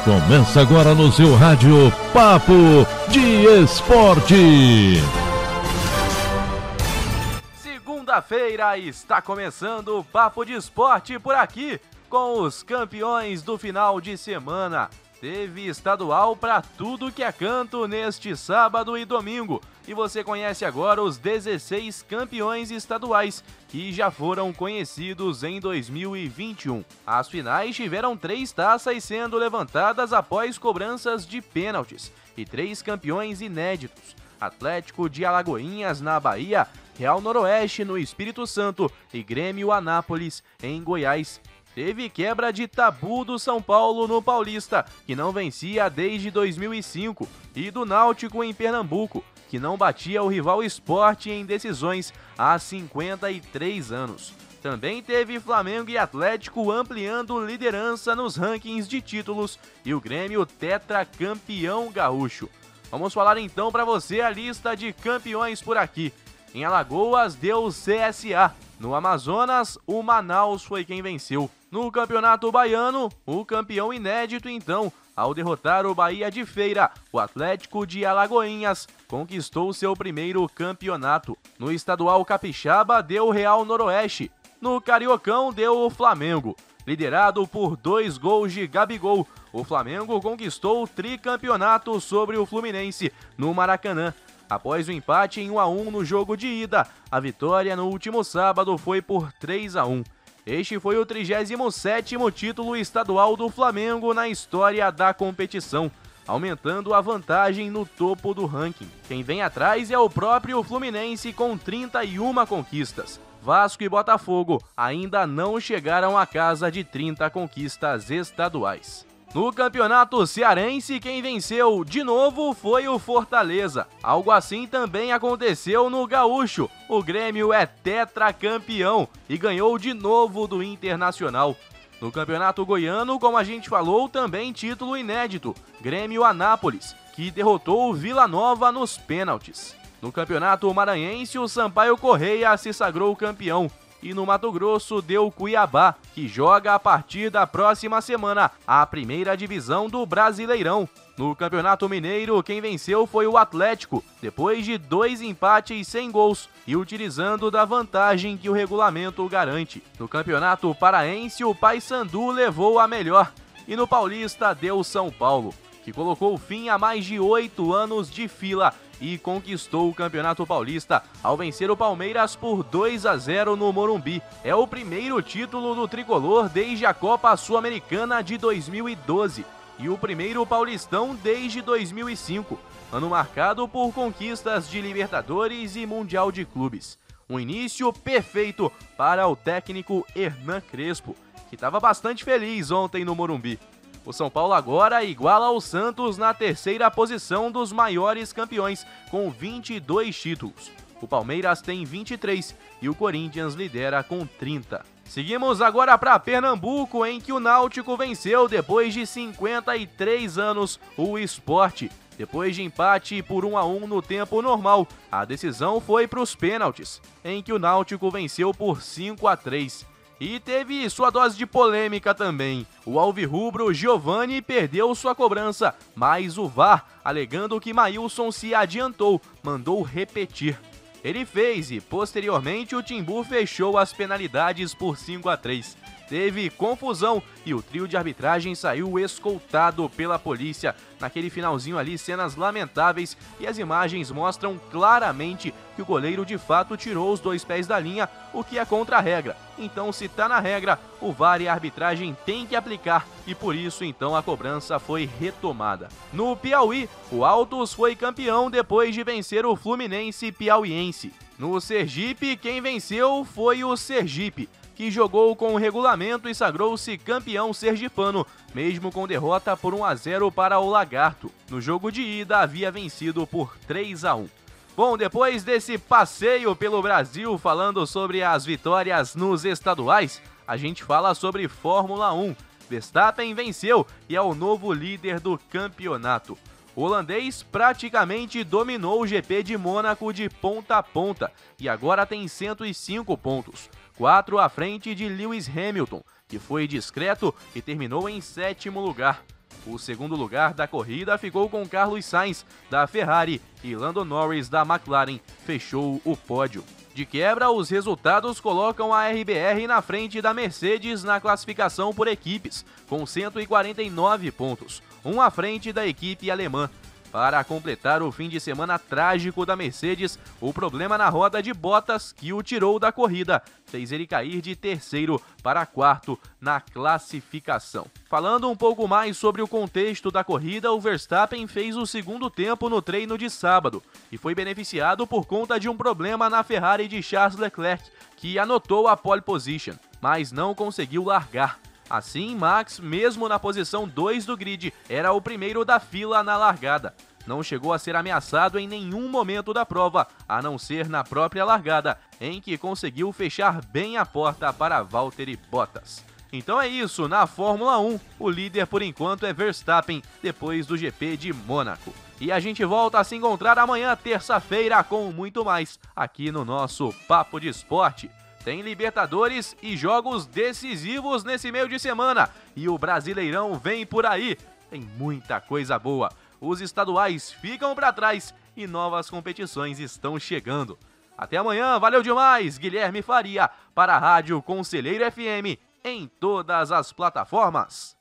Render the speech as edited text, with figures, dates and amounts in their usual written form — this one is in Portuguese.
Começa agora no seu rádio Papo de Esporte. Segunda-feira está começando o Papo de Esporte por aqui, com os campeões do final de semana. Teve estadual para tudo que é canto neste sábado e domingo. E você conhece agora os 16 campeões estaduais que já foram conhecidos em 2021. As finais tiveram 3 taças sendo levantadas após cobranças de pênaltis e 3 campeões inéditos: Atlético de Alagoinhas na Bahia, Real Noroeste no Espírito Santo e Grêmio Anápolis em Goiás. Teve quebra de tabu do São Paulo no Paulista, que não vencia desde 2005, e do Náutico em Pernambuco, que não batia o rival Sport em decisões há 53 anos. Também teve Flamengo e Atlético ampliando liderança nos rankings de títulos e o Grêmio tetracampeão gaúcho. Vamos falar então para você a lista de campeões por aqui. Em Alagoas deu o CSA. No Amazonas, o Manaus foi quem venceu. No Campeonato Baiano, o campeão inédito então, ao derrotar o Bahia de Feira, o Atlético de Alagoinhas conquistou seu primeiro campeonato. No Estadual Capixaba deu o Real Noroeste. No Cariocão deu o Flamengo. Liderado por 2 gols de Gabigol, o Flamengo conquistou o tricampeonato sobre o Fluminense no Maracanã. Após o empate em 1-1 no jogo de ida, a vitória no último sábado foi por 3-1. Este foi o 37º título estadual do Flamengo na história da competição, aumentando a vantagem no topo do ranking. Quem vem atrás é o próprio Fluminense com 31 conquistas. Vasco e Botafogo ainda não chegaram à casa de 30 conquistas estaduais. No Campeonato Cearense, quem venceu de novo foi o Fortaleza. Algo assim também aconteceu no Gaúcho. O Grêmio é tetracampeão e ganhou de novo do Internacional. No Campeonato Goiano, como a gente falou, também título inédito: Grêmio Anápolis, que derrotou o Vila Nova nos pênaltis. No Campeonato Maranhense, o Sampaio Corrêa se sagrou campeão. E no Mato Grosso deu o Cuiabá, que joga a partir da próxima semana a primeira divisão do Brasileirão. No Campeonato Mineiro, quem venceu foi o Atlético, depois de 2 empates sem gols e utilizando da vantagem que o regulamento garante. No Campeonato Paraense, o Paysandu levou a melhor. E no Paulista deu o São Paulo, que colocou fim a mais de 8 anos de fila e conquistou o Campeonato Paulista ao vencer o Palmeiras por 2-0 no Morumbi. É o primeiro título do tricolor desde a Copa Sul-Americana de 2012 e o primeiro paulistão desde 2005, ano marcado por conquistas de Libertadores e Mundial de Clubes. Um início perfeito para o técnico Hernan Crespo, que estava bastante feliz ontem no Morumbi. O São Paulo agora iguala ao Santos na 3ª posição dos maiores campeões, com 22 títulos. O Palmeiras tem 23 e o Corinthians lidera com 30. Seguimos agora para Pernambuco, em que o Náutico venceu depois de 53 anos o Sport. Depois de empate por 1-1 no tempo normal, a decisão foi para os pênaltis, em que o Náutico venceu por 5-3. E teve sua dose de polêmica também. O alvirrubro Giovani perdeu sua cobrança, mas o VAR, alegando que Maílson se adiantou, mandou repetir. Ele fez e, posteriormente, o Timbu fechou as penalidades por 5-3. Teve confusão e o trio de arbitragem saiu escoltado pela polícia. Naquele finalzinho ali, cenas lamentáveis, e as imagens mostram claramente que o goleiro de fato tirou os 2 pés da linha, o que é contra a regra. Então, se tá na regra, o VAR e a arbitragem tem que aplicar, e por isso então a cobrança foi retomada. No Piauí, o Altos foi campeão depois de vencer o Fluminense piauiense. No Sergipe, quem venceu foi o Sergipe, que jogou com o regulamento e sagrou-se campeão sergipano, mesmo com derrota por 1-0 para o Lagarto. No jogo de ida havia vencido por 3-1. Bom, depois desse passeio pelo Brasil falando sobre as vitórias nos estaduais, a gente fala sobre Fórmula 1. Verstappen venceu e é o novo líder do campeonato. O holandês praticamente dominou o GP de Mônaco de ponta a ponta e agora tem 105 pontos, 4 à frente de Lewis Hamilton, que foi discreto e terminou em 7º lugar. O segundo lugar da corrida ficou com Carlos Sainz, da Ferrari, e Lando Norris, da McLaren, fechou o pódio. De quebra, os resultados colocam a RBR na frente da Mercedes na classificação por equipes, com 149 pontos, um à frente da equipe alemã. Para completar o fim de semana trágico da Mercedes, o problema na roda de Bottas, que o tirou da corrida, fez ele cair de terceiro para quarto na classificação. Falando um pouco mais sobre o contexto da corrida, o Verstappen fez o segundo tempo no treino de sábado e foi beneficiado por conta de um problema na Ferrari de Charles Leclerc, que anotou a pole position, mas não conseguiu largar. Assim, Max, mesmo na posição 2 do grid, era o primeiro da fila na largada. Não chegou a ser ameaçado em nenhum momento da prova, a não ser na própria largada, em que conseguiu fechar bem a porta para Valtteri Bottas. Então é isso, na Fórmula 1, o líder por enquanto é Verstappen, depois do GP de Mônaco. E a gente volta a se encontrar amanhã, terça-feira, com muito mais, aqui no nosso Papo de Esporte. Tem Libertadores e jogos decisivos nesse meio de semana. E o Brasileirão vem por aí. Tem muita coisa boa. Os estaduais ficam para trás e novas competições estão chegando. Até amanhã, valeu demais! Guilherme Faria para a Rádio Conselheiro FM em todas as plataformas.